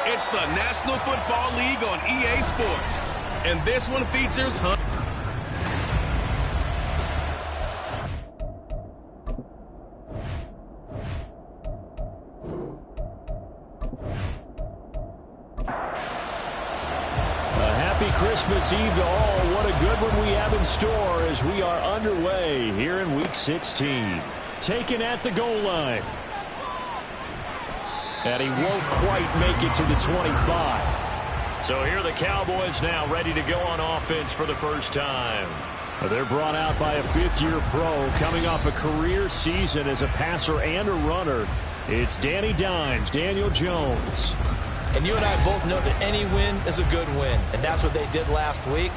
It's the National Football League on EA Sports. And this one features Happy Christmas Eve to all. What a good one we have in store as we are underway here in Week 16. Taken at the goal line. And he won't quite make it to the 25. So here are the Cowboys now ready to go on offense for the first time. They're brought out by a fifth-year pro coming off a career season as a passer and a runner. It's Danny Dimes, Daniel Jones. And you and I both know that any win is a good win, and that's what they did last week.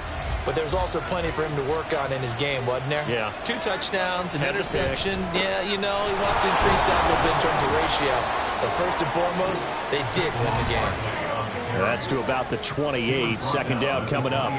But there's also plenty for him to work on in his game, wasn't there? Yeah. 2 touchdowns, an interception. Yeah, you know, he wants to increase that a little bit in terms of ratio. But first and foremost, they did win the game. That's to about the 28. Second down coming up.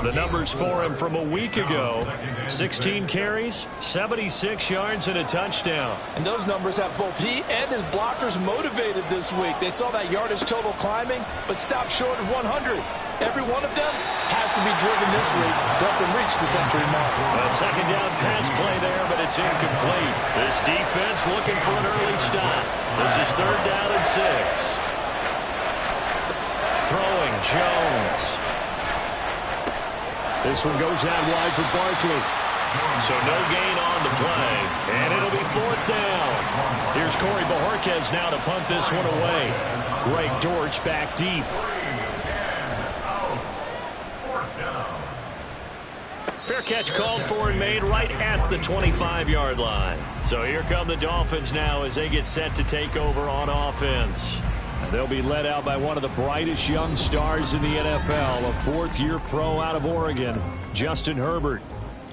The numbers for him from a week ago. 16 carries, 76 yards, and a touchdown. And those numbers have both he and his blockers motivated this week. They saw that yardage total climbing, but stopped short of 100. Every one of them has to be driven this week to help them reach the century mark. A second down pass play there, but it's incomplete. This defense looking for an early stop. This is 3rd down and 6. Throwing Jones. This one goes out wide for Barkley. So no gain on the play, and it'll be 4th down. Here's Corey Bojorquez now to punt this one away. Greg Dortch back deep. Fair catch called for and made right at the 25-yard line. So here come the Dolphins now as they get set to take over on offense. They'll be led out by one of the brightest young stars in the NFL, a 4th-year pro out of Oregon, Justin Herbert.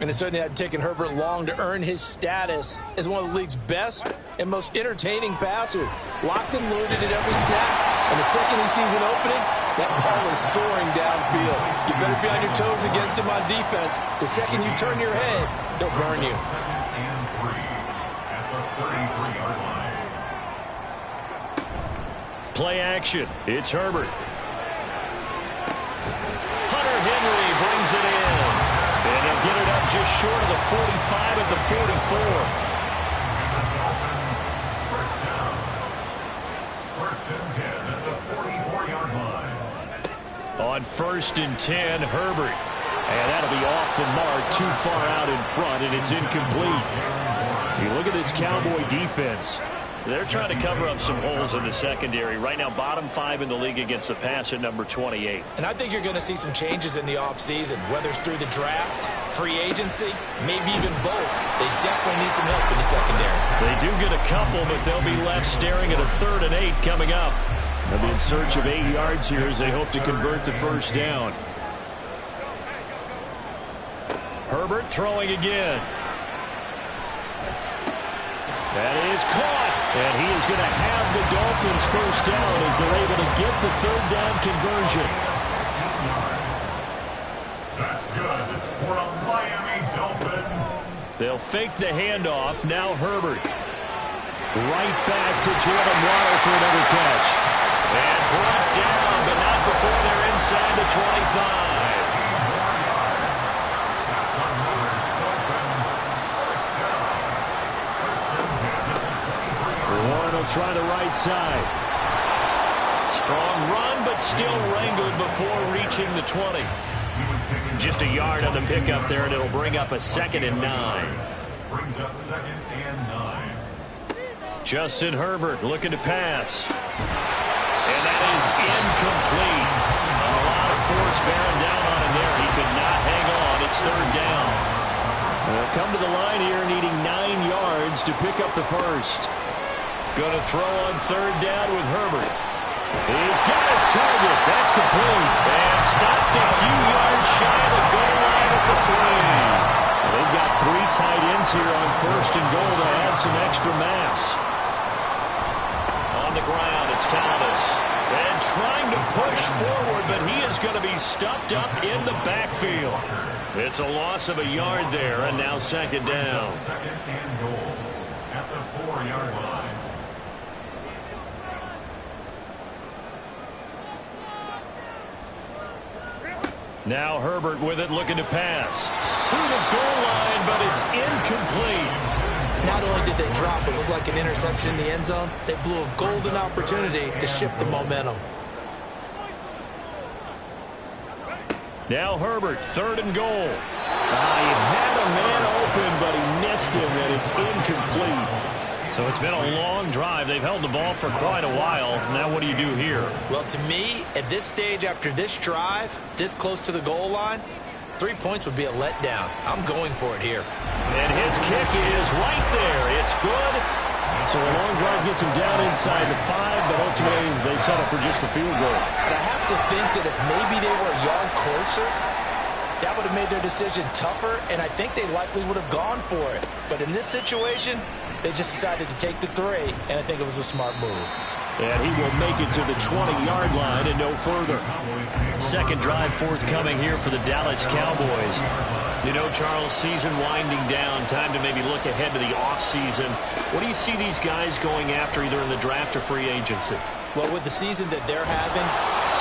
And it certainly hadn't taken Herbert long to earn his status as one of the league's best and most entertaining passers. Locked and loaded at every snap. And the second he sees an opening, that ball is soaring downfield. You better be on your toes against him on defense. The second you turn your head, they'll burn you. Play action. It's Herbert. Hunter Henry brings it in. And he'll get it up just short of the 45 at the 44. First down. 1st and 10 at the 44-yard line. On 1st and 10, Herbert. And that'll be off the mark, too far out in front, and it's incomplete. You look at this Cowboy defense. They're trying to cover up some holes in the secondary. Right now, bottom 5 in the league against the pass at number 28. And I think you're going to see some changes in the offseason, whether it's through the draft, free agency, maybe even both. They definitely need some help in the secondary. They do get a couple, but they'll be left staring at a 3rd and 8 coming up. They'll be in search of 8 yards here as they hope to convert the first down. Herbert throwing again. That is caught. And he is going to have the Dolphins first down as they're able to get the 3rd down conversion. That's good for a Miami Dolphin. They'll fake the handoff. Now Herbert. Right back to Jalen Waddle for another catch. And brought down, but not before they're inside the 25. try the right side. Strong run, but still wrangled before reaching the 20. Just a yard on the pickup there, and it'll bring up a 2nd and 9. Brings up 2nd and 9. Justin Herbert looking to pass. And that is incomplete. A lot of force bearing down on him there. He could not hang on. It's 3rd down. They'll come to the line here needing 9 yards to pick up the first. Going to throw on 3rd down with Herbert. He's got his target. That's complete. And stopped a few yards shy of the goal line at the 3. They've got 3 tight ends here on 1st and goal to add some extra mass. On the ground, it's Thomas. And trying to push forward, but he is going to be stuffed up in the backfield. It's a loss of a yard there, and now 2nd down. 2nd and goal at the 4-yard line. Now Herbert with it, looking to pass. To the goal line, but it's incomplete. Not only did they drop what looked like an interception in the end zone, they blew a golden opportunity to shift the momentum. Now Herbert, 3rd and goal. He had a man open, but he missed him, and it's incomplete. So it's been a long drive. They've held the ball for quite a while. Now what do you do here? Well, to me, at this stage after this drive, this close to the goal line, 3 points would be a letdown. I'm going for it here. And his kick is right there. It's good. So a long drive gets him down inside the 5, but ultimately they settle for just the field goal. But I have to think that if maybe they were a yard closer, that would have made their decision tougher, and I think they likely would have gone for it. But in this situation, they just decided to take the 3, and I think it was a smart move. And he will make it to the 20-yard line and no further. 2nd drive forthcoming here for the Dallas Cowboys. You know, Charles, season winding down, time to maybe look ahead to the offseason. What do you see these guys going after either in the draft or free agency? Well, with the season that they're having,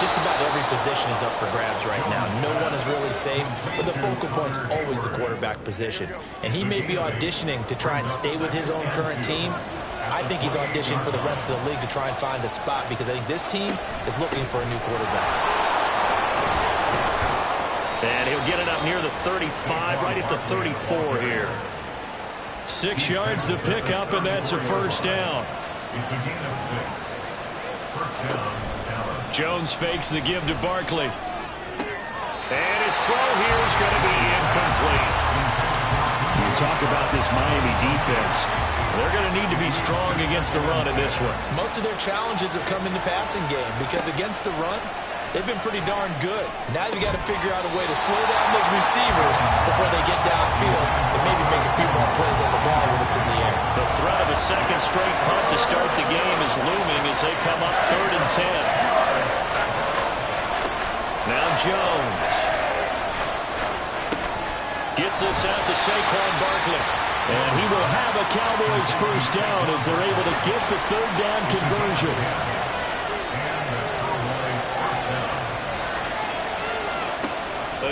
just about every position is up for grabs right now. No one is really safe, but the focal point's always the quarterback position. And he may be auditioning to try and stay with his own current team. I think he's auditioning for the rest of the league to try and find a spot because I think this team is looking for a new quarterback. And he'll get it up near the 35, right at the 34 here. 6 yards the pickup, and that's a 1st down. It's a gain of 6. 1st down, Dallas. Jones fakes the give to Barkley. And his throw here is going to be incomplete. You talk about this Miami defense. They're going to need to be strong against the run in this one. Most of their challenges have come in the passing game because against the run, they've been pretty darn good. Now you got to figure out a way to slow down those receivers before they get downfield and maybe make a few more plays on the ball when it's in the air. The threat of a 2nd straight punt to start the game is looming as they come up 3rd and 10. Now Jones gets this out to Saquon Barkley. And he will have a Cowboys 1st down as they're able to get the 3rd down conversion.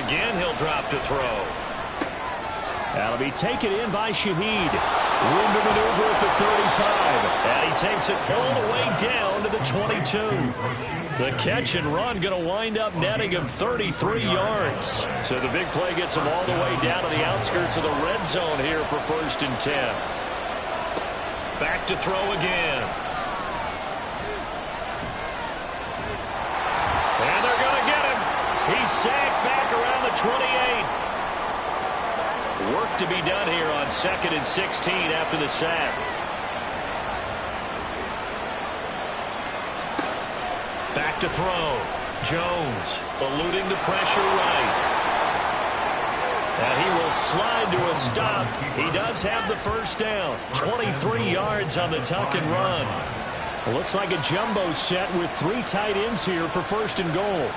Again, he'll drop to throw. That'll be taken in by Shaheed. Room to maneuver at the 35. And he takes it all the way down to the 22. The catch and run going to wind up netting him 33 yards. So the big play gets him all the way down to the outskirts of the red zone here for 1st and 10. Back to throw again. And they're going to get him. He's sacked back around the 28. Work to be done here on 2nd and 16 after the sack. Back to throw. Jones eluding the pressure right. And he will slide to a stop. He does have the 1st down. 23 yards on the tuck and run. It looks like a jumbo set with 3 tight ends here for 1st and goal.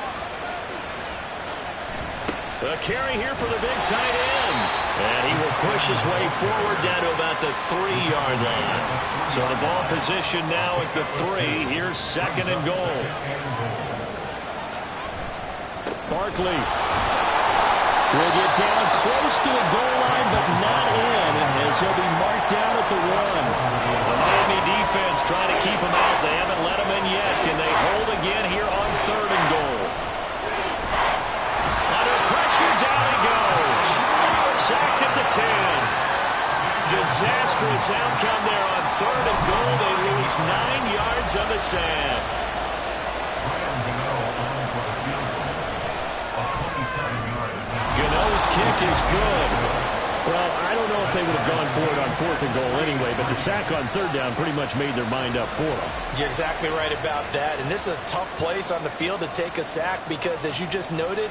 A carry here for the big tight end. And he will push his way forward down to about the 3-yard line. So the ball position now at the 3. Here's 2nd and goal. Barkley will get down close to the goal line, but not in, as he'll be marked down at the 1. The Miami defense trying to keep disastrous outcome there on 3rd and goal. They lose 9 yards on the sack. Gano's kick is good. Well, I don't know if they would have gone for it on 4th and goal anyway, but the sack on 3rd down pretty much made their mind up for them. You're exactly right about that, and this is a tough place on the field to take a sack because, as you just noted,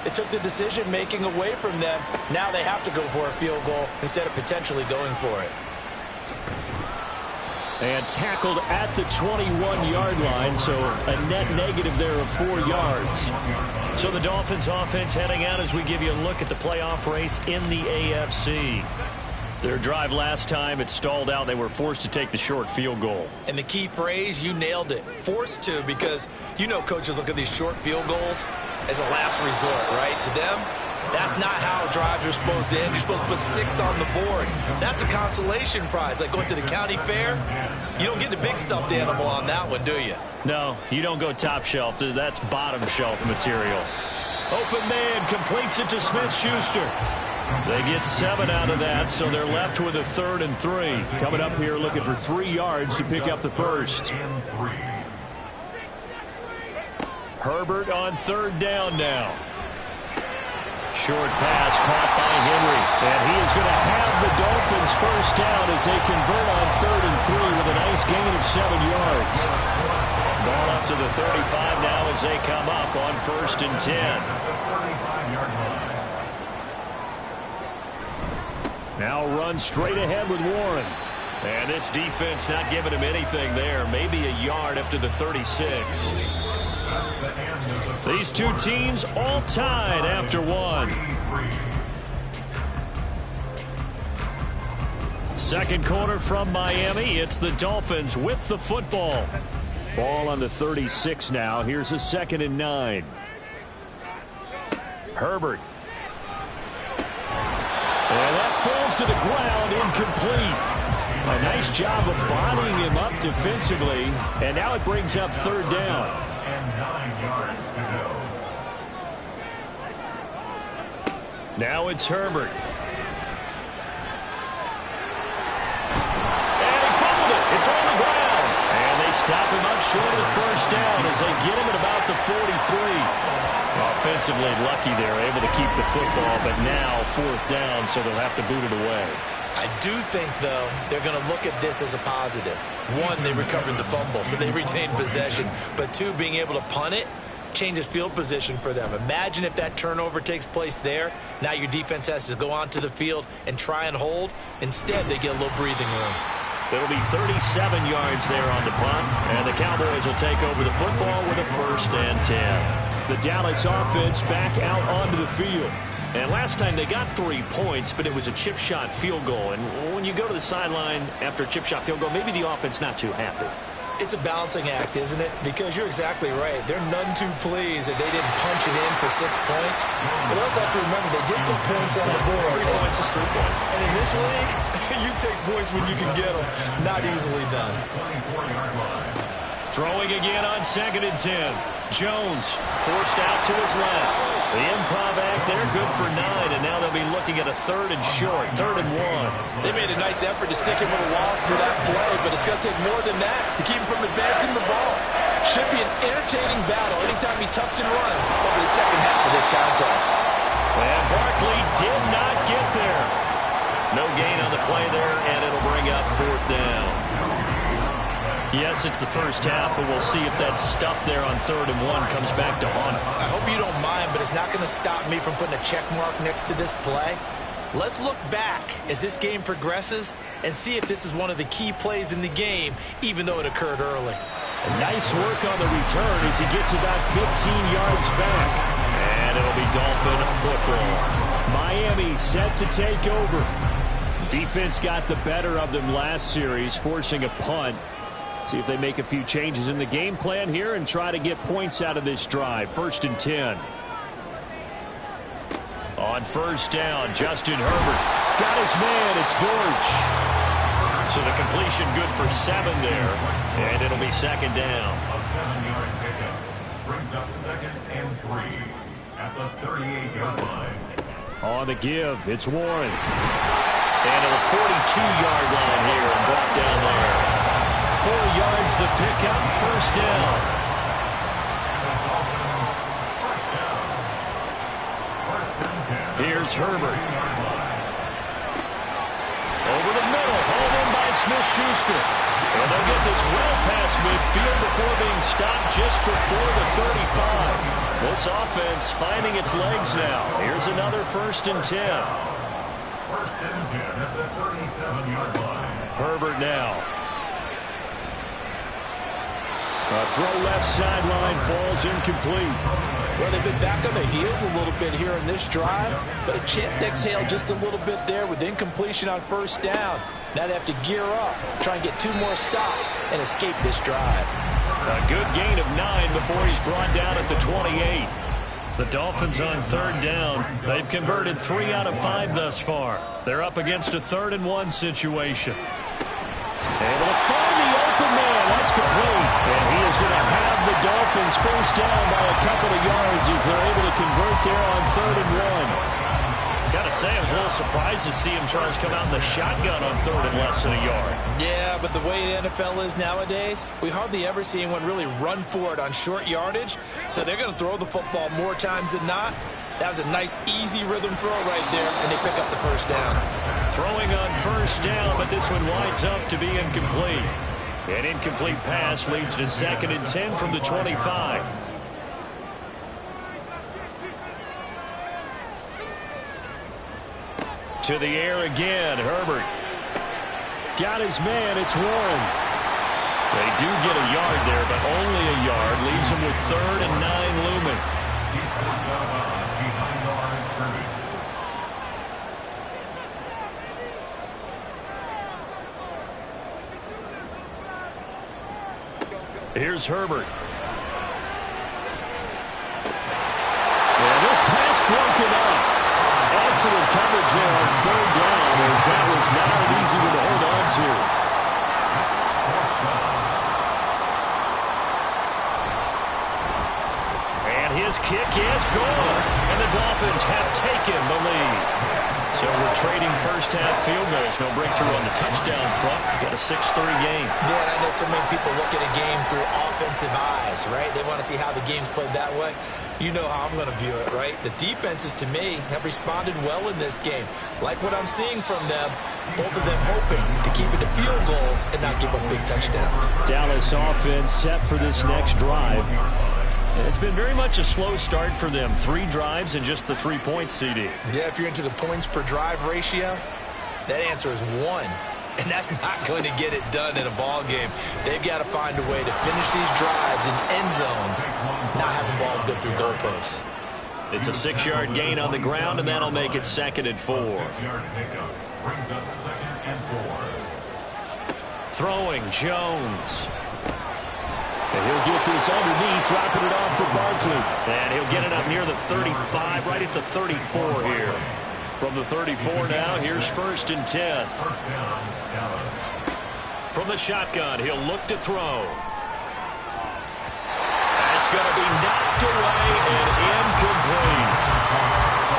it took the decision-making away from them. Now they have to go for a field goal instead of potentially going for it. And tackled at the 21-yard line, so a net negative there of 4 yards. So the Dolphins offense heading out as we give you a look at the playoff race in the AFC. Their drive last time, it stalled out. They were forced to take the short field goal. And the key phrase, you nailed it, forced to, because you know coaches look at these short field goals as a last resort, right? To them, that's not how drives are supposed to end. You're supposed to put 6 on the board. That's a consolation prize. Like going to the county fair, you don't get the big stuffed animal on that one, do you? No, you don't go top shelf. That's bottom shelf material. Open man completes it to Smith-Schuster. They get 7 out of that, so they're left with a 3rd and 3. Coming up here looking for 3 yards to pick up the first. Herbert on 3rd down now. Short pass caught by Henry. And he is going to have the Dolphins first down as they convert on 3rd and 3 with a nice gain of 7 yards. Ball up to the 35 now as they come up on 1st and 10. Now run straight ahead with Warren. And this defense not giving him anything there. Maybe a yard up to the 36. These two teams all tied after 1. Second quarter from Miami. It's the Dolphins with the football. Ball on the 36 now. Here's a 2nd and 9. Herbert. And that falls to the ground, incomplete. A nice job of bodying him up defensively. And now it brings up 3rd down. And 9 yards to go. Now it's Herbert. And he fumbled it. It's on the ground. And they stop him up short of the first down as they get him at about the 43. Offensively lucky they're able to keep the football, but now 4th down, so they'll have to boot it away. I do think, though, they're going to look at this as a positive. 1, they recovered the fumble, so they retained possession. But 2, being able to punt it changes field position for them. Imagine if that turnover takes place there. Now your defense has to go onto the field and try and hold. Instead, they get a little breathing room. It'll be 37 yards there on the punt, and the Cowboys will take over the football with a 1st and 10. The Dallas offense back out onto the field. And last time they got 3 points, but it was a chip shot field goal. And when you go to the sideline after a chip shot field goal, maybe the offense not too happy. It's a balancing act, isn't it? Because you're exactly right. They're none too pleased that they didn't punch it in for 6 points. But they also have to remember they did put points on the board. 3 points is 3 points. And in this league, you take points when you can get them. Not easily done. Throwing again on 2nd and 10. Jones forced out to his left. The improv act there, good for 9, and now they'll be looking at a 3rd and short, 3rd and 1. They made a nice effort to stick him with a loss for that play, but it's going to take more than that to keep him from advancing the ball. Should be an entertaining battle anytime he tucks and runs over the second half of this contest. And Barkley did not get there. No gain on the play there, and it'll bring up 4th down. Yes, it's the first half, but we'll see if that stuff there on 3rd and 1 comes back to haunt him. I hope you don't mind, but it's not going to stop me from putting a check mark next to this play. Let's look back as this game progresses and see if this is one of the key plays in the game, even though it occurred early. Nice work on the return as he gets about 15 yards back. And it'll be Dolphin football. Miami set to take over. Defense got the better of them last series, forcing a punt. See if they make a few changes in the game plan here and try to get points out of this drive. 1st and 10. On 1st down, Justin Herbert got his man. It's Dortch. So the completion good for 7 there. And it'll be 2nd down. A 7-yard pickup brings up 2nd and 3 at the 38-yard line. On the give, it's Warren. And to the 42-yard line here and brought down there. 4 yards the pickup, first down. Here's Herbert. Over the middle, hauled in by Smith-Schuster. And they'll get this well past midfield before being stopped just before the 35. This offense finding its legs now. Here's another 1st and 10. 1st and 10 at the 37-yard line. Herbert now. A throw left sideline falls incomplete. Well, they've been back on their heels a little bit here in this drive, but a chance to exhale just a little bit there with incompletion on 1st down. Now they have to gear up, try and get 2 more stops, and escape this drive. A good gain of 9 before he's brought down at the 28. The Dolphins on 3rd down. They've converted 3 out of 5 thus far. They're up against a 3rd and 1 situation. Able to find the open man. That's complete. And he is going to have the Dolphins 1st down by a couple of yards as they're able to convert there on 3rd and 1. Gotta say, I was a little surprised to see him, Charles, come out in the shotgun on 3rd and less than a yard. Yeah, but the way the NFL is nowadays, we hardly ever see anyone really run for it on short yardage. So they're going to throw the football more times than not. That was a nice, easy rhythm throw right there, and they pick up the 1st down. Throwing on 1st down, but this one winds up to be incomplete. An incomplete pass leads to 2nd and 10 from the 25. To the air again, Herbert. Got his man, it's Warren. They do get a yard there, but only a yard. Leaves him with 3rd and 9 looming. Behind the line of scrimmage. Here's Herbert. And this pass broken up. Excellent coverage there on 3rd down, as that was not an easy one to hold on to. And his kick is good. And the Dolphins have taken the lead. So we're trading 1st half field goals. No breakthrough on the touchdown front. Got a 6-3 game. Yeah, and I know so many people look at a game through offensive eyes, right? They want to see how the game's played that way. You know how I'm going to view it, right? The defenses, to me, have responded well in this game. Like what I'm seeing from them, both of them hoping to keep it to field goals and not give up big touchdowns. Dallas offense set for this next drive. And it's been very much a slow start for them. 3 drives and just the 3 points, CD. Yeah, if you're into the points per drive ratio, that answer is 1. And that's not going to get it done in a ball game. They've got to find a way to finish these drives in end zones, not having balls go through goalposts. It's a 6-yard gain on the ground, and that'll make it 2nd and 4. 6-yard pickup brings up 2nd and 4. Throwing, Jones. And he'll get this underneath, dropping it off for Barkley. And he'll get it up near the 35, right at the 34 here. From the 34 now, here's 1st and 10. 1st down, Dallas. From the shotgun, he'll look to throw. That's going to be knocked away and incomplete.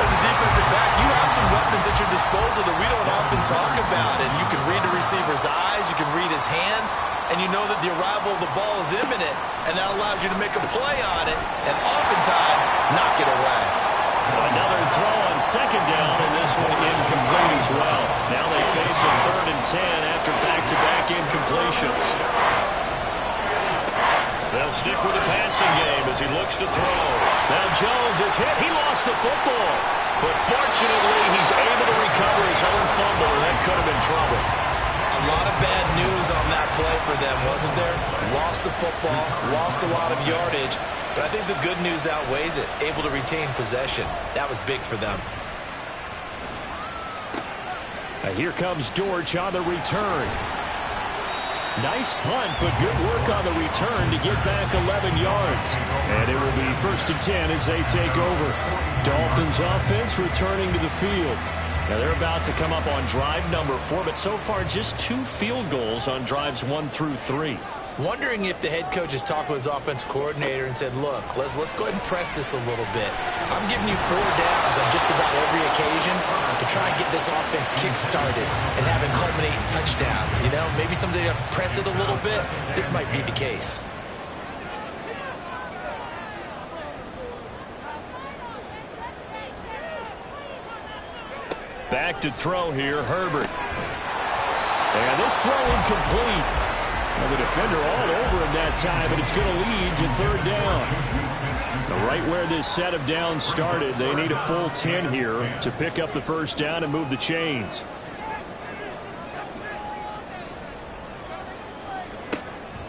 As a defensive back, you have some weapons at your disposal that we don't often talk about. And you can read the receiver's eyes, you can read his hands, and you know that the arrival of the ball is imminent, and that allows you to make a play on it and oftentimes knock it away. Another throw on 2nd down, and this one incomplete as well. Now they face a 3rd and 10 after back-to-back incompletions. They'll stick with the passing game as he looks to throw. Now Jones is hit. He lost the football. But fortunately, he's able to recover his own fumble, and that could have been trouble. A lot of bad news on that play for them, wasn't there? Lost the football, lost a lot of yardage. But I think the good news outweighs it. Able to retain possession. That was big for them. And here comes Dortch on the return. Nice punt, but good work on the return to get back 11 yards. And it will be 1st and 10 as they take over. Dolphins offense returning to the field. Now they're about to come up on drive number 4, but so far just 2 field goals on drives 1 through 3. Wondering if the head coach has talked with his offensive coordinator and said, look, let's go ahead and press this a little bit. I'm giving you 4 downs on just about every occasion to try and get this offense kick-started and have it culminate in touchdowns. You know, maybe someday to press it a little bit. This might be the case. Back to throw here, Herbert. And this throw incomplete. Well, the defender all over him that time, and it's going to lead to 3rd down. Right where this set of downs started, they need a full 10 here to pick up the 1st down and move the chains.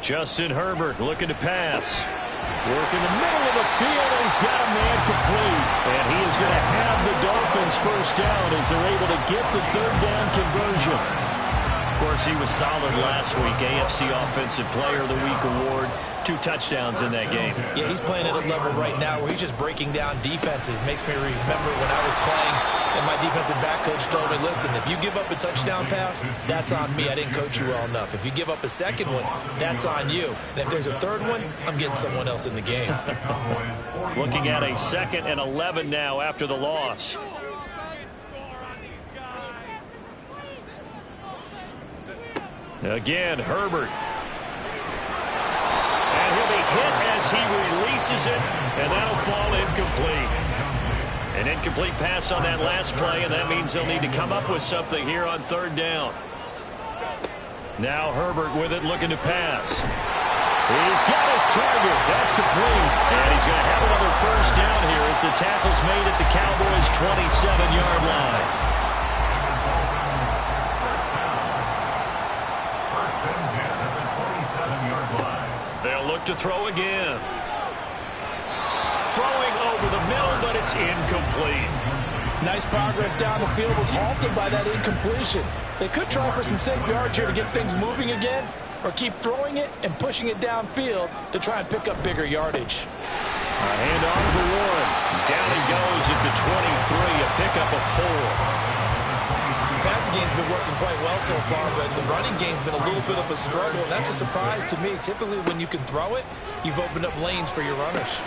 Justin Herbert looking to pass. Work in the middle of the field, and he's got a man complete. And he is going to have the Dolphins 1st down as they're able to get the 3rd down conversion. Of course, he was solid last week. AFC Offensive Player of the Week award. 2 touchdowns in that game. Yeah, he's playing at a level right now where he's just breaking down defenses. Makes me remember when I was playing and my defensive back coach told me, listen, if you give up a touchdown pass, that's on me. I didn't coach you well enough. If you give up a 2nd one, that's on you. And if there's a 3rd one, I'm getting someone else in the game. Looking at a 2nd and 11 now after the loss. Again, Herbert. And he'll be hit as he releases it, and that'll fall incomplete. An incomplete pass on that last play, and that means they'll need to come up with something here on 3rd down. Now Herbert with it, looking to pass. He's got his target. That's complete. And he's going to have another 1st down here as the tackle's made at the Cowboys' 27-yard line. They'll look to throw again. Throwing over the middle, but it's incomplete. Nice progress down the field, was halted by that incompletion. They could try for some safe yards here to get things moving again, or keep throwing it and pushing it downfield to try and pick up bigger yardage. A handoff for Warren. Down he goes at the 23, a pickup of 4. The passing game's been working quite well so far, but the running game's been a little bit of a struggle, and that's a surprise to me. Typically, when you can throw it, you've opened up lanes for your runners.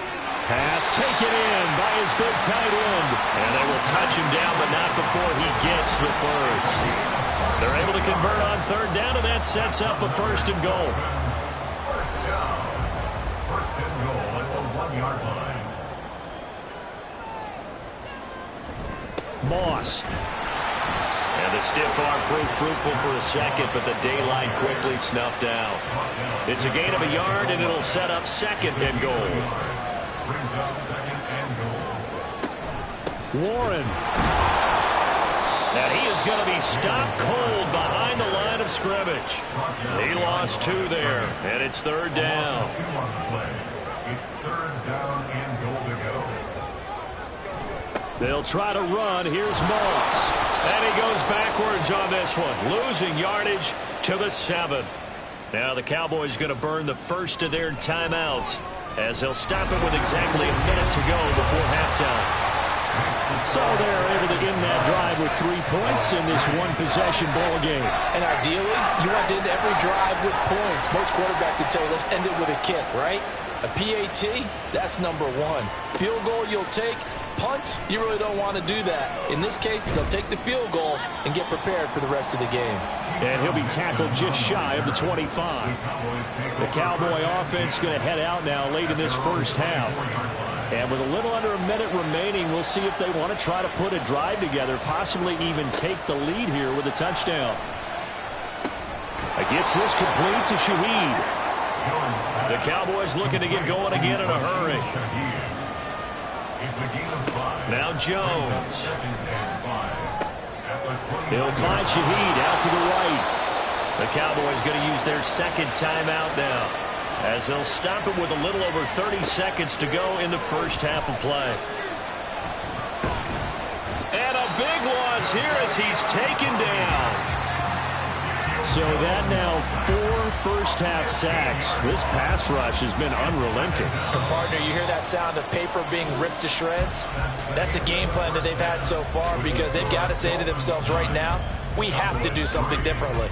Pass taken in by his big tight end. And they will touch him down, but not before he gets the 1st. They're able to convert on 3rd down, and that sets up a 1st and goal. 1st down. 1st and goal at the 1-yard line. Moss. And the stiff arm proved fruitful for a second, but the daylight quickly snuffed out. It's a gain of a yard, and it'll set up 2nd and goal. Brings up 2nd and goal. Warren. And he is going to be stopped cold behind the line of scrimmage. He lost 2 there, and it's 3rd down. 2 on the play. It's 3rd down and goal to go. They'll try to run. Here's Moss. And he goes backwards on this one, losing yardage to the 7. Now the Cowboys going to burn the 1st of their timeouts as they'll stop it with exactly a minute to go before halftime. So they're able to end that drive with 3 points in this one-possession ball game. And ideally, you want to end every drive with points. Most quarterbacks would tell you, let's end it with a kick, right? A PAT, that's number 1. Field goal you'll take. Punts, you really don't want to do that. In this case, they'll take the field goal and get prepared for the rest of the game. And he'll be tackled just shy of the 25. The Cowboy offense going to head out now late in this 1st half. And with a little under a minute remaining, we'll see if they want to try to put a drive together, possibly even take the lead here with a touchdown. Gets this complete to Shaheed. The Cowboys looking to get going again in a hurry. Now Jones. He'll find Shaheed out to the right. The Cowboys going to use their 2nd timeout now, as they'll stop it with a little over 30 seconds to go in the 1st half of play. And a big loss here as he's taken down. So that now 4 first-half sacks. This pass rush has been unrelenting. And partner, you hear that sound of paper being ripped to shreds? That's the game plan that they've had so far, because they've got to say to themselves right now, we have to do something differently.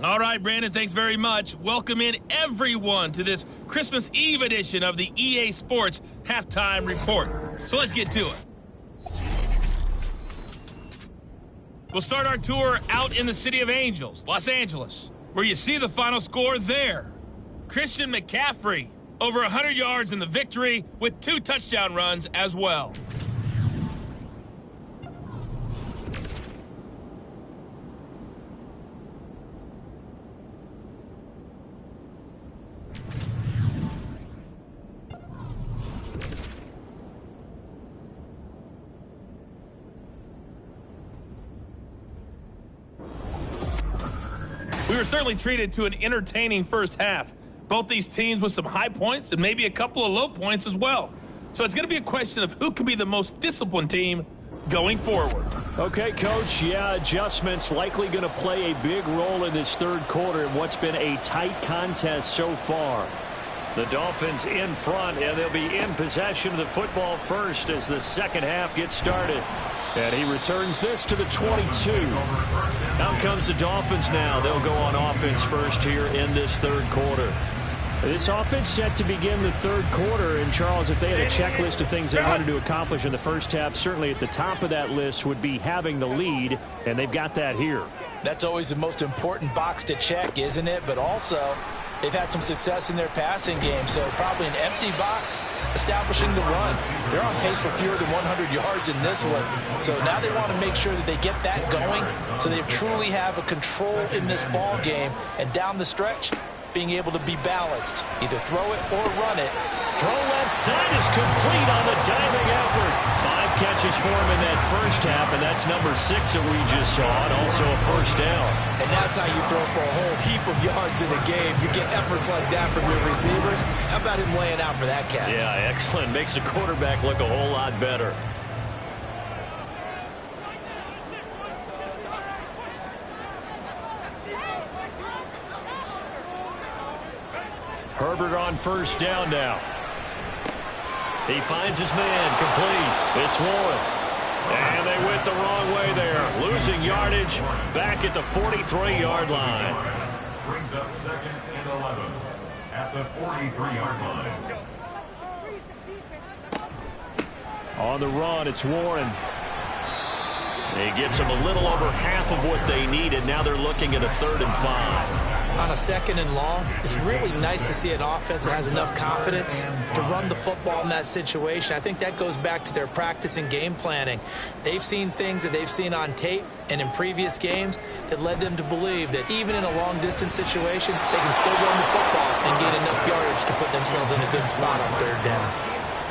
All right, Brandon, thanks very much. Welcome in everyone to this Christmas Eve edition of the EA Sports Halftime Report. So let's get to it. We'll start our tour out in the City of Angels, Los Angeles, where you see the final score there. Christian McCaffrey, over 100 yards in the victory with 2 touchdown runs as well. We were certainly treated to an entertaining first half. Both these teams with some high points and maybe a couple of low points as well. So it's going to be a question of who can be the most disciplined team going forward. Okay, Coach, yeah, adjustments likely going to play a big role in this third quarter in what's been a tight contest so far. The Dolphins in front, and they'll be in possession of the football first as the second half gets started. And he returns this to the 22. Out comes the Dolphins now. They'll go on offense first here in this third quarter. This offense set to begin the third quarter. And, Charles, if they had a checklist of things they wanted to accomplish in the first half, certainly at the top of that list would be having the lead, and they've got that here. That's always the most important box to check, isn't it? But also, they've had some success in their passing game, so probably an empty box establishing the run. They're on pace for fewer than 100 yards in this one, so now they want to make sure that they get that going so they truly have a control in this ball game, and down the stretch, being able to be balanced. Either throw it or run it. Throw left side is complete on the diving effort. 5 catches for him in that first half, and that's number 6 that we just saw, and also a first down. And that's how you throw for a whole heap of yards in a game. You get efforts like that from your receivers. How about him laying out for that catch? Yeah, excellent. Makes the quarterback look a whole lot better. Herbert on first down now. He finds his man, complete. It's Warren. And they went the wrong way there. Losing yardage back at the 43-yard line. Brings up 2nd and 11 at the 43-yard line. On the run, it's Warren. He gets them a little over half of what they needed. Now they're looking at a 3rd and 5. On a 2nd and long, it's really nice to see an offense that has enough confidence to run the football in that situation. I think that goes back to their practice and game planning. They've seen things that they've seen on tape and in previous games that led them to believe that even in a long-distance situation, they can still run the football and gain enough yardage to put themselves in a good spot on 3rd down.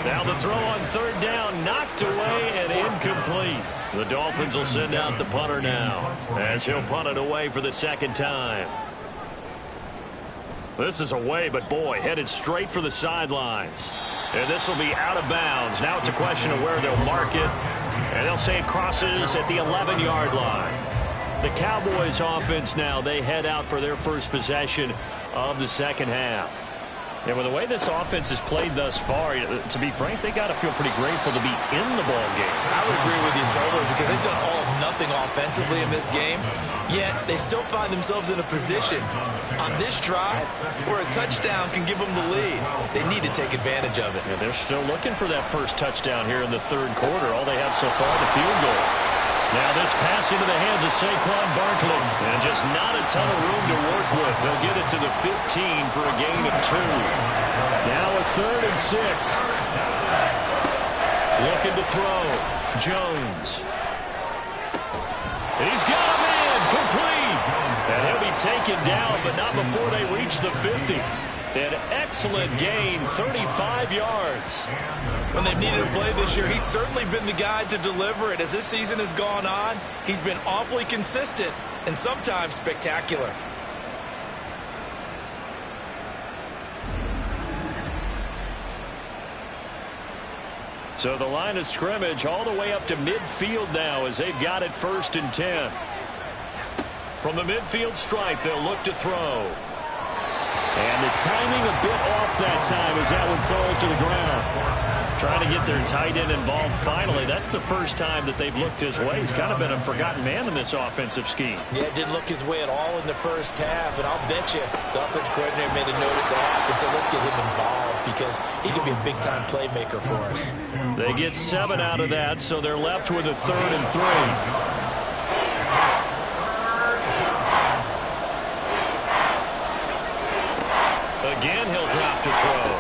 Now the throw on 3rd down, knocked away and incomplete. The Dolphins will send out the punter now as he'll punt it away for the 2nd time. This is away, but boy, headed straight for the sidelines. And this will be out of bounds. Now it's a question of where they'll mark it. And they'll say it crosses at the 11-yard line. The Cowboys offense now, they head out for their first possession of the second half. And with the way this offense has played thus far, to be frank, they got to feel pretty grateful to be in the ball game. I would agree with you totally because they've done all of nothing offensively in this game, yet they still find themselves in a position on this drive where a touchdown can give them the lead. They need to take advantage of it. And they're still looking for that first touchdown here in the 3rd quarter. All they have so far, the field goal. Now this pass into the hands of Saquon Barkley. And just not a ton of room to work with. They'll get it to the 15 for a gain of 2. Now a 3rd and 6. Looking to throw. Jones. And he's got a man. Complete. And he'll be taken down, but not before they reach the 50. An excellent gain, 35 yards. When they've needed a play this year, he's certainly been the guy to deliver it. As this season has gone on, he's been awfully consistent and sometimes spectacular. So the line of scrimmage all the way up to midfield now as they've got it 1st and 10. From the midfield stripe, they'll look to throw. And the timing a bit off that time as that one falls to the ground. Trying to get their tight end involved finally. That's the first time that they've looked his way. He's kind of been a forgotten man in this offensive scheme. Yeah, it didn't look his way at all in the first half, and I'll bet you the offense coordinator made a note at the half and said, let's get him involved because he can be a big-time playmaker for us. They get 7 out of that, so they're left with a 3rd and 3. Again, he'll drop to throw.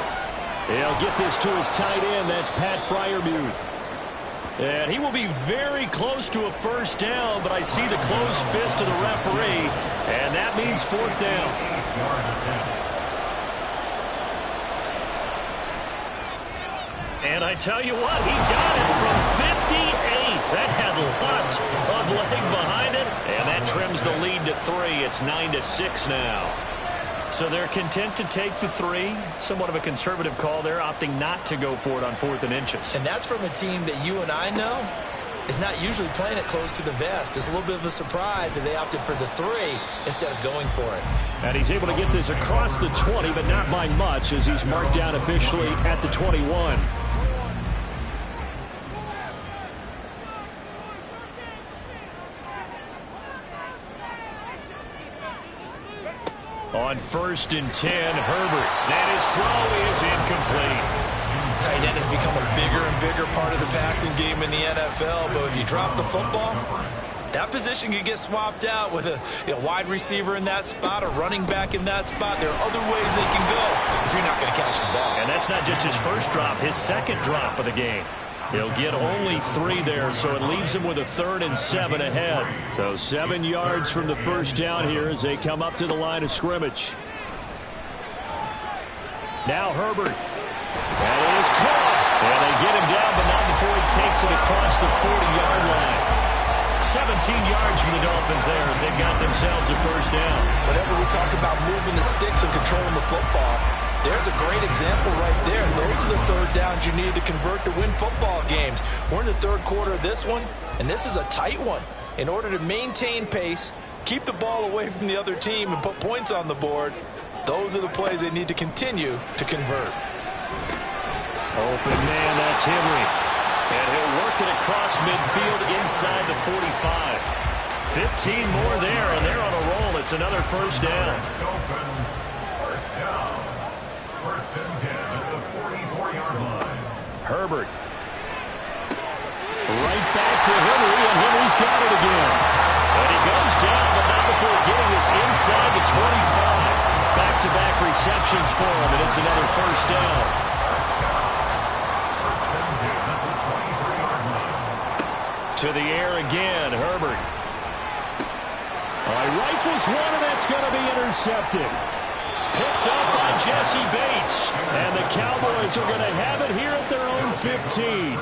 He'll get this to his tight end. That's Pat Freiermuth. And he will be very close to a first down, but I see the closed fist of the referee, and that means 4th down. And I tell you what, he got it from 58. That had lots of leg behind it, and that trims the lead to 3. It's 9-6 now. So they're content to take the 3. Somewhat of a conservative call there, opting not to go for it on 4th and inches. And that's from a team that you and I know is not usually playing it close to the vest. It's a little bit of a surprise that they opted for the 3 instead of going for it. And he's able to get this across the 20, but not by much as he's marked down officially at the 21. On 1st and 10, Herbert. And his throw is incomplete. Tight end has become a bigger and bigger part of the passing game in the NFL, but if you drop the football, that position can get swapped out with a wide receiver in that spot, a running back in that spot. There are other ways they can go if you're not going to catch the ball. And that's not just his first drop, his second drop of the game. He'll get only 3 there, so it leaves him with a 3rd and 7 ahead. So 7 yards from the first down here as they come up to the line of scrimmage. Now Herbert. That is caught. And they get him down, but not before he takes it across the 40-yard line. 17 yards for the Dolphins there as they've got themselves a first down. Whenever we talk about moving the sticks and controlling the football, there's a great example right there. Those are the 3rd downs you need to convert to win football games. We're in the 3rd quarter of this one, and this is a tight one. In order to maintain pace, keep the ball away from the other team, and put points on the board, those are the plays they need to continue to convert. Open man, that's Henry. And he'll work it across midfield inside the 45. 15 more there, and they're on a roll. It's another first down. Dolphins, first down. 1st and 10 at the 44-yard line. Herbert. Right back to Henry, and Henry's got it again. And he goes down, but not before getting this inside the 25. Back-to-back receptions for him, and it's another first down. To the air again, Herbert. Rifles one, and that's going to be intercepted. Picked up by Jesse Bates. And the Cowboys are going to have it here at their own 15.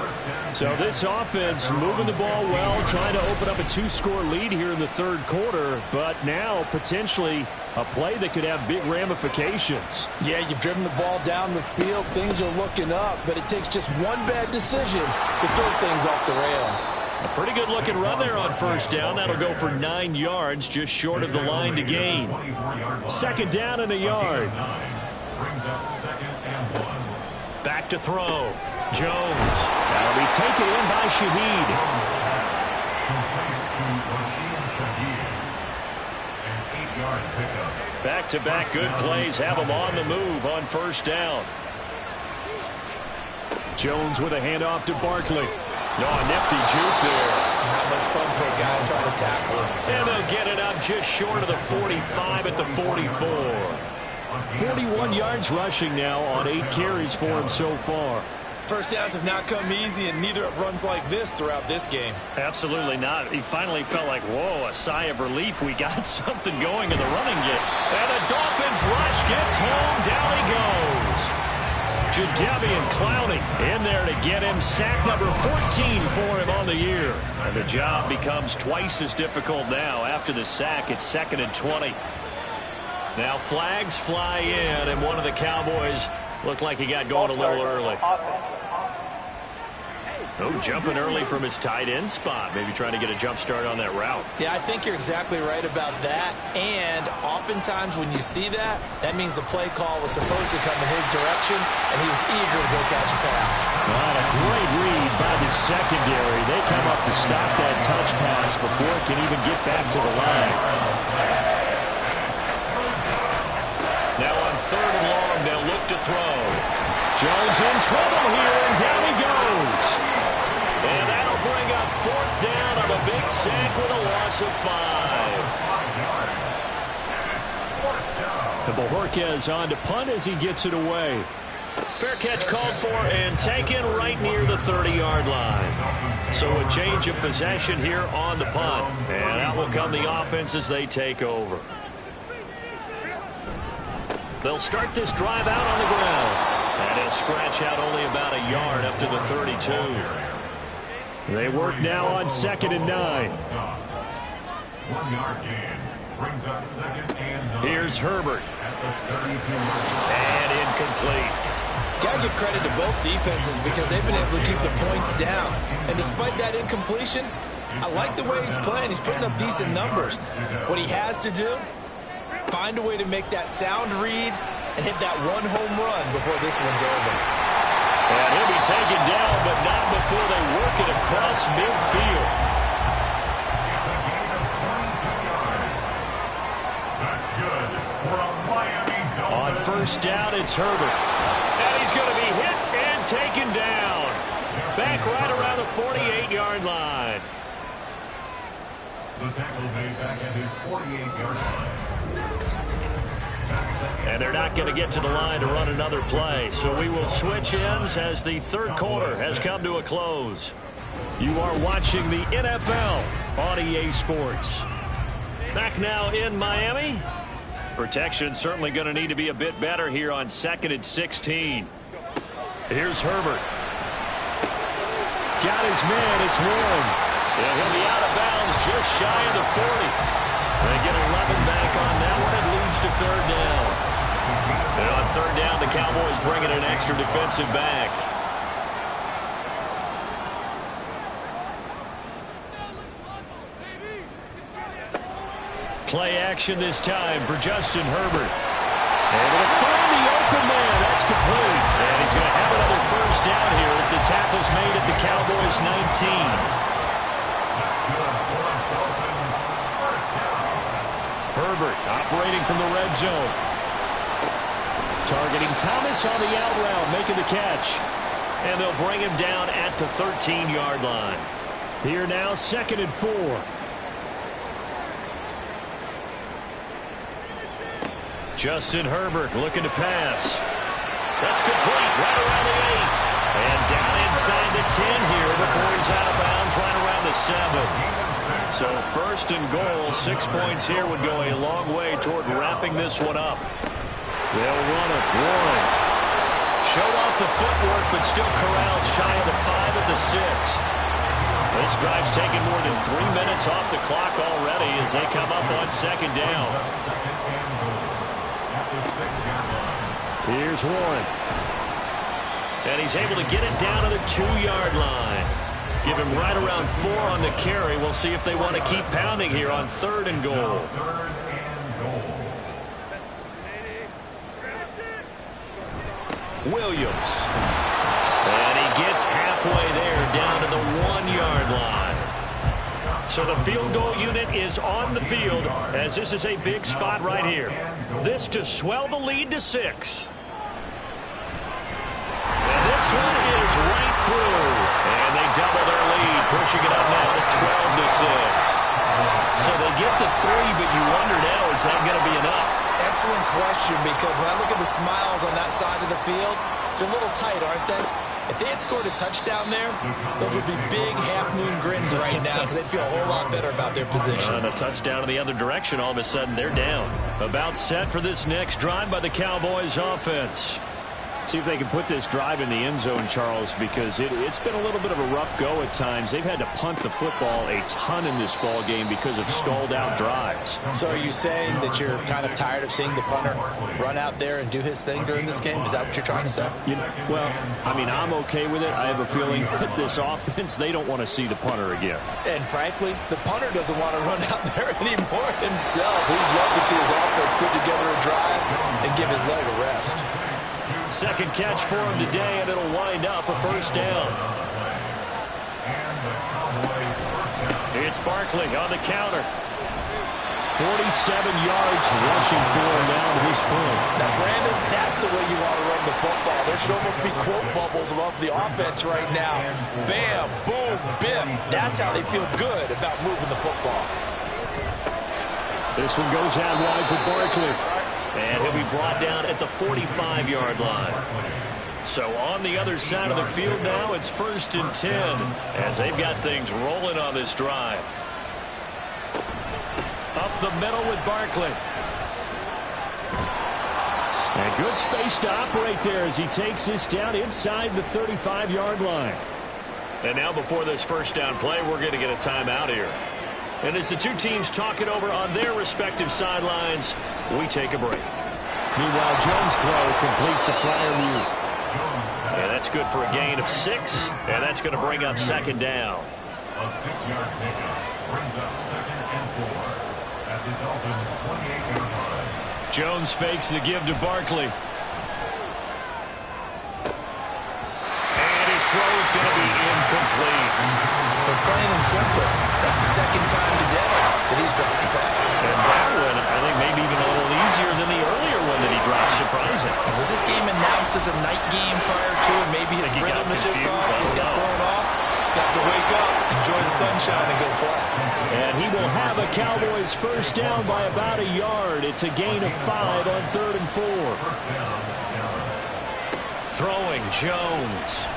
So this offense moving the ball well, trying to open up a 2-score lead here in the 3rd quarter. But now potentially a play that could have big ramifications. Yeah, you've driven the ball down the field. Things are looking up, but it takes just one bad decision to throw things off the rails. A pretty good-looking run there on first down. That'll go for 9 yards, just short of the line to gain. 2nd down and a yard. Back to throw. Jones. That'll be taken in by Shaheed. Back-to-back good plays have him on the move on first down. Jones with a handoff to Barkley. Oh, nifty juke there. Not much fun for a guy trying to tackle him. And they'll get it up just short of the 45 at the 44. 41 yards rushing now on 8 carries for him so far. First downs have not come easy, and neither have runs like this throughout this game. Absolutely not. He finally felt like, whoa, a sigh of relief. We got something going in the running game. And the Dolphins rush gets home. Down he goes. Jadeveon Clowney in there to get him. Sack number 14 for him on the year. And the job becomes twice as difficult now. After the sack, it's 2nd and 20. Now flags fly in, and one of the Cowboys looked like he got going a little early. Oh, jumping early from his tight end spot. Maybe trying to get a jump start on that route. Yeah, I think you're exactly right about that. And oftentimes when you see that, that means the play call was supposed to come in his direction, and he was eager to go catch a pass. Not a great read by the secondary. They come up to stop that touch pass before it can even get back to the line. Now on 3rd and long, they'll look to throw. Jones in trouble here, and down he goes. And that'll bring up 4th down on a big sack with a loss of 5. The Bojorquez on to punt as he gets it away. Fair catch called for and taken right near the 30-yard line. So a change of possession here on the punt. And out will come the offense as they take over. They'll start this drive out on the ground. And he'll scratch out only about a yard up to the 32. They work now on 2nd and 9. 1 yard gain brings up 2nd and 9. Here's Herbert. At the 32-yard line. And incomplete. Got to give credit to both defenses because they've been able to keep the points down. And despite that incompletion, I like the way he's playing. He's putting up decent numbers. What he has to do, find a way to make that sound read and hit that 1 home run before this one's over. And he'll be taken down, but not before they work it across midfield. It's a gain of 22 yards. That's good for a Miami Dolphin. On 1st down, it's Herbert. And he's going to be hit and taken down. Back right around the 48-yard line. The tackle made back at his 48-yard line. And they're not going to get to the line to run another play. So we will switch ends as the 3rd quarter has come to a close. You are watching the NFL on EA Sports. Back now in Miami. Protection certainly going to need to be a bit better here on 2nd and 16. Here's Herbert. Got his man. It's Warren. And he'll be out of bounds just shy of the 40. They get 11 back on that one. It leads to 3rd down. And on 3rd down, the Cowboys bring in an extra defensive back. Play action this time for Justin Herbert. Able to find the open man. That's complete. And he's going to have another 1st down here as the tackle's made at the Cowboys 19. Herbert operating from the red zone. Targeting Thomas on the out route, making the catch. And they'll bring him down at the 13-yard line. Here now, 2nd and 4. Justin Herbert looking to pass. That's complete, right around the 8. And down inside the 10 here before he's out of bounds, right around the 7. So 1st and goal, 6 points here would go a long way toward wrapping this one up. They'll run it. Warren showed off the footwork, but still corralled shy of the 5 at the 6. This drive's taken more than 3 minutes off the clock already as they come up on 2nd down. Here's Warren. And he's able to get it down to the 2-yard line. Give him right around 4 on the carry. We'll see if they want to keep pounding here on 3rd and goal. Williams. And he gets halfway there down to the 1-yard line. So the field goal unit is on the field as this is a big spot right here. This to swell the lead to 6. And this one is right through. And they double their lead, pushing it up now to 12-6. So they get to 3, but you wonder now, is that going to be enough? Excellent question, because when I look at the smiles on that side of the field, they're a little tight, aren't they? If they had scored a touchdown there, those would be big half-moon grins right now because they'd feel a whole lot better about their position. And a touchdown in the other direction, all of a sudden they're down. About set for this next drive by the Cowboys offense. See if they can put this drive in the end zone, Charles, because it's been a little bit of a rough go at times. They've had to punt the football a ton in this ball game because of stalled out drives. So are you saying that you're kind of tired of seeing the punter run out there and do his thing during this game? Is that what you're trying to say? Well, I mean, I'm okay with it. I have a feeling that this offense, they don't want to see the punter again. And frankly, the punter doesn't want to run out there anymore himself. He'd love to see his offense put together a drive and give his leg a rest. Second catch for him today, and it'll wind up a first down. It's Barkley on the counter. 47 yards rushing for him down to this point. Now, Brandon, that's the way you want to run the football. There should almost be quote bubbles above the offense right now. Bam, boom, biff. That's how they feel good about moving the football. This one goes out wide for Barkley. And he'll be brought down at the 45-yard line. So on the other side of the field now, it's 1st and 10 as they've got things rolling on this drive. Up the middle with Barkley. And good space to operate there as he takes this down inside the 35-yard line. And now before this first down play, we're going to get a timeout here. And as the two teams talk it over on their respective sidelines, we take a break. Meanwhile, Jones' throw complete to Freiermuth. And that's good for a gain of 6, and that's going to bring up second down. A 6-yard pickup brings up 2nd and 4 at the Dolphins' 28-yard line. Jones fakes the give to Barkley. And his throw is going to be incomplete. For plain and simple, that's the second time today that he's dropped the pass. And that one, I think, maybe even a little easier than the earlier one that he dropped, surprising. Was this game announced as a night game prior to, and maybe his rhythm is just off? He's got thrown off. He's got to wake up, enjoy the sunshine, and go play. And he will have a Cowboys first down by about a yard. It's a gain of 5 on 3rd and 4. Throwing Jones.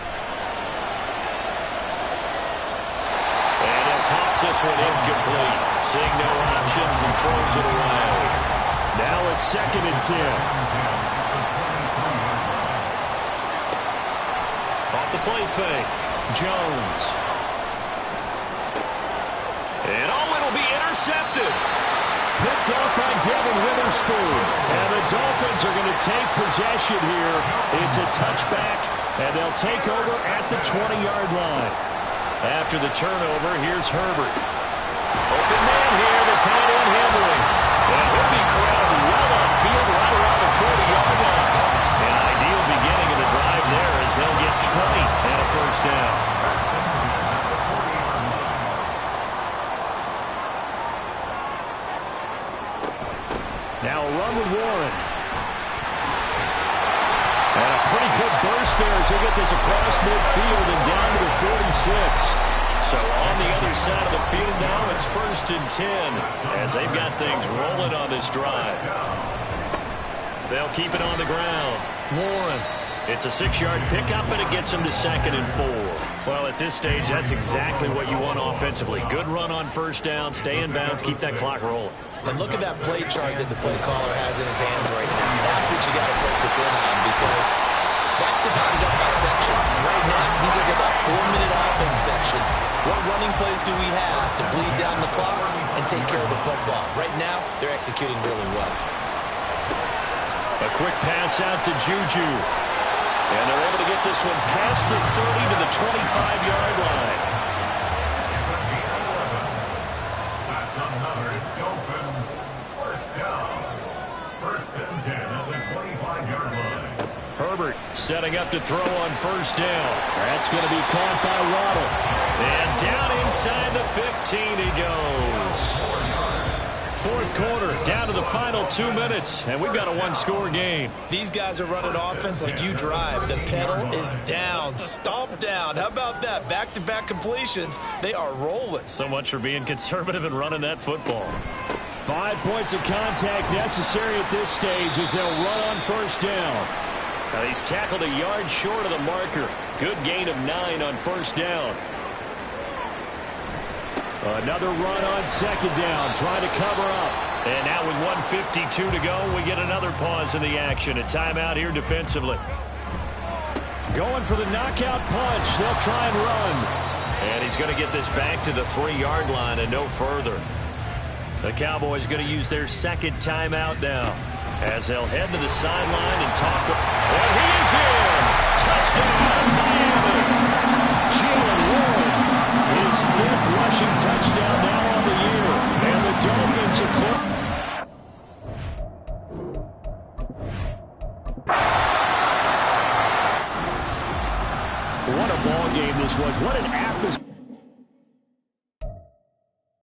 Toss this one incomplete. Seeing no options and throws it away. Now a 2nd and 10. Off the play fake. Jones. And it'll be intercepted. Picked up by Devin Witherspoon. And the Dolphins are going to take possession here. It's a touchback, and they'll take over at the 20-yard line. After the turnover, here's Herbert. Open man here, the tight end Henry. And he'll be corralled well upfield right around the 40-yard line. An ideal beginning of the drive there as they'll get 20 and a first down. Now a run with Warren. And a pretty good burst there as they get this across midfield and down to the 46. So on the other side of the field now, it's 1st and 10 as they've got things rolling on this drive. They'll keep it on the ground. Warren. It's a 6-yard pickup, and it gets them to 2nd and 4. Well, at this stage, that's exactly what you want offensively. Good run on first down, stay in bounds, keep that clock rolling. And look at that play chart that the play caller has in his hands right now. That's what you got to focus in on, because that's divided up by sections. Right now, he's like about 4-minute offense section. What running plays do we have to bleed down the clock and take care of the football? Right now, they're executing really well. A quick pass out to Juju. And they're able to get this one past the 30 to the 25-yard line. That's another Dolphins first down. 1st and 10 at the 25-yard line. Herbert setting up to throw on first down. That's going to be caught by Waddle. And down inside the 15 he goes. 4th quarter, down to the final 2 minutes, and we've got a 1-score game. These guys are running offense like you drive. The pedal is down, stomp down. How about that? Back-to-back completions. They are rolling. So much for being conservative and running that football. 5 points of contact necessary at this stage as they'll run on first down. Now he's tackled a yard short of the marker. Good gain of 9 on first down. Another run on second down, trying to cover up. And now with 1:52 to go, we get another pause in the action. A timeout here defensively. Going for the knockout punch. They'll try and run. And he's going to get this back to the 3-yard line and no further. The Cowboys going to use their second timeout now as they'll head to the sideline and talk. And he is in. Touchdown, Miami. Jalen Warren, his 5th rushing touchdown now on the year. And the Dolphins are close. What a ball game this was. What an